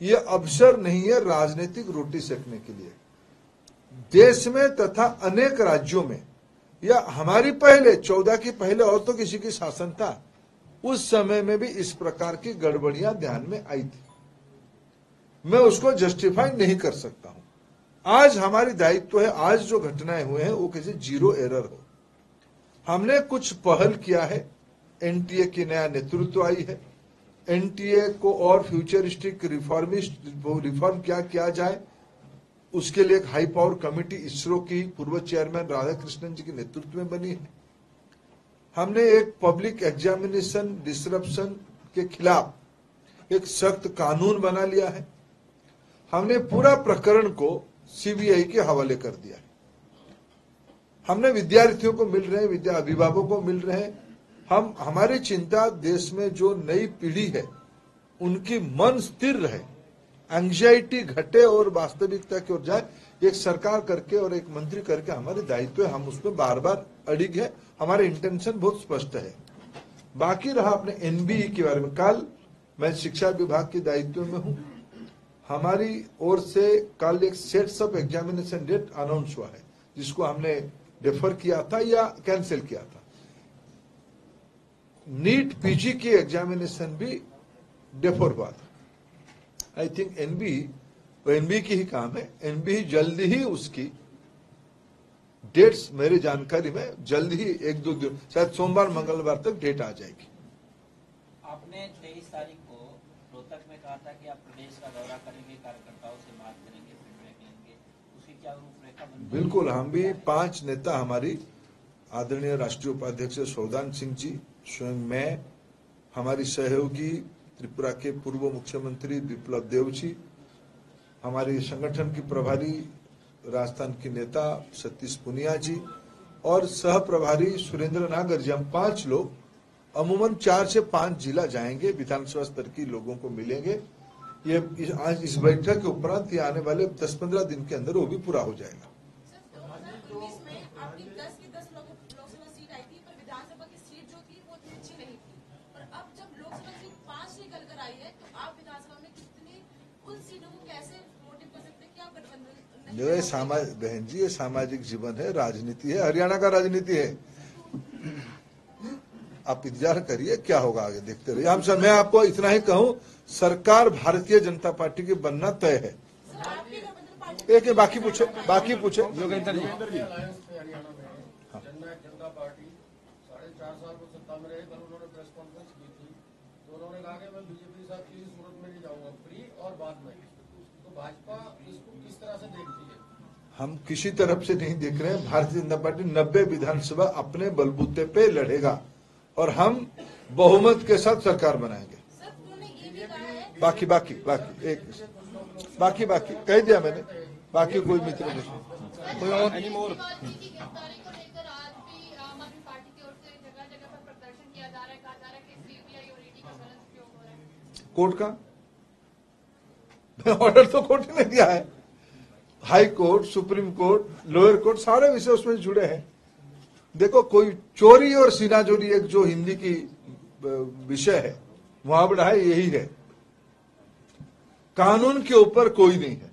ये अवसर नहीं है राजनीतिक रोटी सेकने के लिए। देश में तथा अनेक राज्यों में, या हमारी पहले 14 की पहले और तो किसी की शासन था, उस समय में भी इस प्रकार की गड़बड़ियां ध्यान में आई थी। मैं उसको जस्टिफाई नहीं कर सकता हूं। आज हमारी दायित्व है, आज जो घटनाएं हुए हैं वो किसी जीरो एरर हो। हमने कुछ पहल किया है, एनटीए की नया नेतृत्व आई है, एनटीए को और फ्यूचरिस्टिक रिफॉर्म क्या किया जाए, उसके लिए एक हाई पावर कमेटी इसरो की पूर्व चेयरमैन राधाकृष्णन जी के नेतृत्व में बनी है। हमने एक पब्लिक एग्जामिनेशन डिसरप्शन के खिलाफ एक सख्त कानून बना लिया है। हमने पूरा प्रकरण को सीबीआई के हवाले कर दिया है। हमने विद्यार्थियों को मिल रहे हैं, अभिभावकों को मिल रहे हैं। हमारी चिंता देश में जो नई पीढ़ी है उनकी मन स्थिर रहे, एंग्जाइटी घटे और वास्तविकता की ओर जाए। एक सरकार करके और एक मंत्री करके हमारे दायित्व है, हम उसमें बार बार अड़िग है। हमारे इंटेंशन बहुत स्पष्ट है। बाकी रहा अपने एनबीई के बारे में, कल मैं शिक्षा विभाग के दायित्व में हूं। हमारी ओर से कल एक sets of examination date announce हुआ है, जिसको हमने डिफर किया था या कैंसिल किया था। नीट पीजी की एग्जामिनेशन भी डिफर हुआ था। आई थिंक एनबीई की ही काम है। एनबीई जल्दी ही उसकी डेट्स, मेरी जानकारी में जल्द ही 1-2 दिन, शायद सोमवार मंगलवार तक डेट आ जाएगी। आपने 23 तारीख को रोहतक में कहा था कि आप प्रदेश का दौरा करेंगे, कार्यकर्ताओं से बात करेंगे, फीडबैक लेंगे, उसकी क्या रूपरेखा बनी? बिल्कुल, हम भी 5 नेता, हमारी आदरणीय राष्ट्रीय उपाध्यक्ष सौदान सिंह जी, स्वयं मैं, हमारी सहयोगी त्रिपुरा के पूर्व मुख्यमंत्री विप्लव देव जी, हमारी संगठन की प्रभारी राजस्थान की नेता सतीश पुनिया जी और सह प्रभारी सुरेंद्र नागर जी, हम 5 लोग अमूमन 4 से 5 जिला जाएंगे, विधानसभा स्तर की लोगों को मिलेंगे। ये आज इस बैठक के उपरांत ये आने वाले 10-15 दिन के अंदर वो भी पूरा हो जाएगा। बहन जी, ये सामाजिक जीवन है, राजनीति है, हरियाणा का राजनीति है। आप इंतजार करिए क्या होगा आगे, देखते रहिए। हम सब, मैं आपको इतना ही कहूं, सरकार भारतीय जनता पार्टी की बनना तय है। एक बाकी पूछे योगेंद्र जी। जनता पार्टी 4.5 साल को सत्ता में रहे, कल उन्होंने प्रेस कॉन्फ्रेंस की थी, तो उन्होंने कहा कि मैं बीजेपी के साथ किसी सूरत में नहीं जाऊंगा, फ्री और बाद में। तो भाजपा इसको किस तरह से देखती है? हम किसी तरफ से नहीं देख रहे हैं। भारतीय जनता पार्टी 90 विधानसभा अपने बलबूते पे लड़ेगा और हम बहुमत के साथ सरकार बनाएंगे। बाकी कह दिया मैंने, बाकी कोई मित्र नहीं, कोई और कोर्ट का ऑर्डर तो कोर्ट ने दिया है। High court, supreme court, lower court, सारे विषय उसमें जुड़े हैं। देखो, कोई चोरी और सीनाचोरी एक जो हिंदी की विषय है, मुहावरा है, यही है। कानून के ऊपर कोई नहीं है।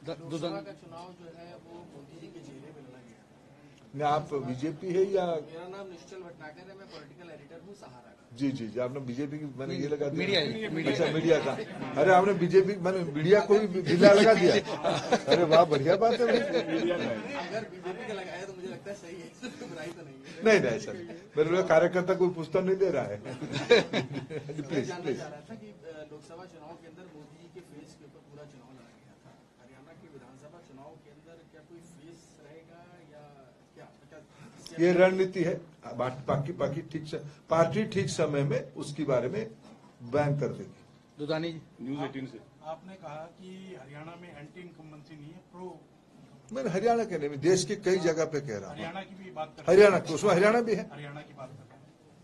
लोकसभा का चुनाव जो है वो मोदी जी के चेहरे पे लड़ा गया। मैं, आप बीजेपी है या? मेरा नाम निश्चल भटनागर है, मैं पॉलिटिकल एडिटर हूँ सहारा का। जी, आपने बीजेपी की, मैंने ये लगा दिया मीडिया का। अरे आपने बीजेपी, मैंने मीडिया को भी ढीला लगा दिया। अरे वाह, बढ़िया बात है। अगर बीजेपी का लगाया तो मुझे लगता है सही है, बुराई तो नहीं है। नहीं सर, मेरे कार्यकर्ता कोई पुस्तक नहीं दे रहा है। प्लीज जानना चाह रहा था कि लोकसभा चुनाव के अंदर मोदी जी के फेस के ऊपर पूरा चुनाव लड़ा गया था। हरियाणा के विधानसभा चुनाव के अंदर क्या कोई फेस रहेगा या क्या? ये रणनीति है। बाकी ठीक से पार्टी ठीक समय में उसके बारे में बयान कर देगी। दुदानी न्यूज़ 18 से आपने कहा कि हरियाणा में एंटी इनकम्बेंसी नहीं है, प्रो। मैंने हरियाणा के नहीं, देश के कई जगह पे कह रहा हूँ। हरियाणा की भी बात कर, हरियाणा को, उसमें हरियाणा भी है। हरियाणा की बात कर रहे हैं,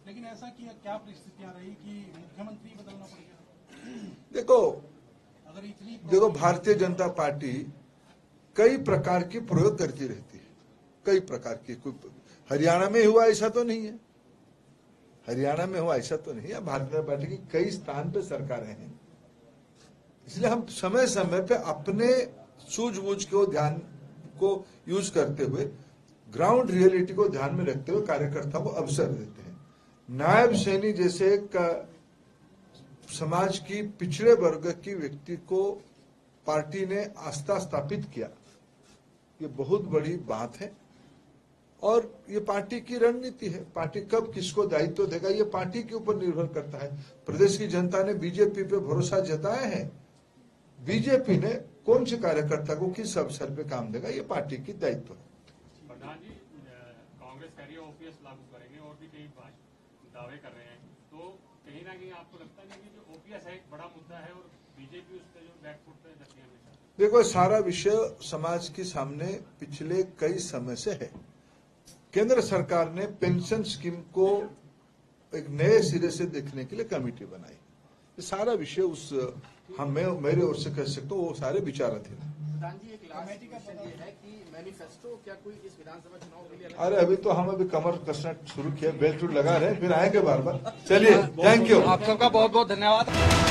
लेकिन ऐसा क्या परिस्थितियां रही कि मुख्यमंत्री बदलना पड़ गया? देखो, भारतीय जनता पार्टी कई प्रकार की प्रयोग करती रहती है, कई प्रकार की। कोई हरियाणा में हुआ ऐसा तो नहीं है, भारतीय जनता पार्टी की कई स्थान पे सरकारें हैं। इसलिए हम समय समय पे अपने सूझबूझ को ध्यान को यूज करते हुए ग्राउंड रियलिटी को ध्यान में रखते हुए कार्यकर्ता को अवसर देते हैं। नायब सैनी जैसे एक समाज की पिछड़े वर्ग की व्यक्ति को पार्टी ने आस्था स्थापित किया, ये बहुत बड़ी बात है और ये पार्टी की रणनीति है। पार्टी कब किसको दायित्व देगा ये पार्टी के ऊपर निर्भर करता है। प्रदेश की जनता ने बीजेपी पे भरोसा जताया है, बीजेपी ने कौन से कार्यकर्ता को किस अवसर पे काम देगा ये पार्टी की दायित्व है। प्रधान जी, कांग्रेस कह रही है ओपीएस लागू करेंगे और भी कई दावे कर रहे हैं, तो कहीं ना कहीं आपको लगता है कि जो ओपीएस है एक बड़ा मुद्दा है और बीजेपी उस पर जो बैकफुट पे रहती है हमेशा? देखो, सारा विषय समाज के सामने पिछले कई समय से है। केंद्र सरकार ने पेंशन स्कीम को एक नए सिरे से देखने के लिए कमेटी बनाई। ये सारा विषय उस मेरे ओर से कह सकता हूँ वो सारे विचाराधीन है। प्रधान जी, एक लास्ट क्वेश्चन ये है कि मैनिफेस्टो क्या कोई इस विधानसभा चुनाव के लिए? अरे अभी तो हम कमर कसना शुरू किया, बेल्ट लगा रहे, फिर आएंगे बार बार। चलिए, थैंक यू। आप सबका बहुत बहुत धन्यवाद।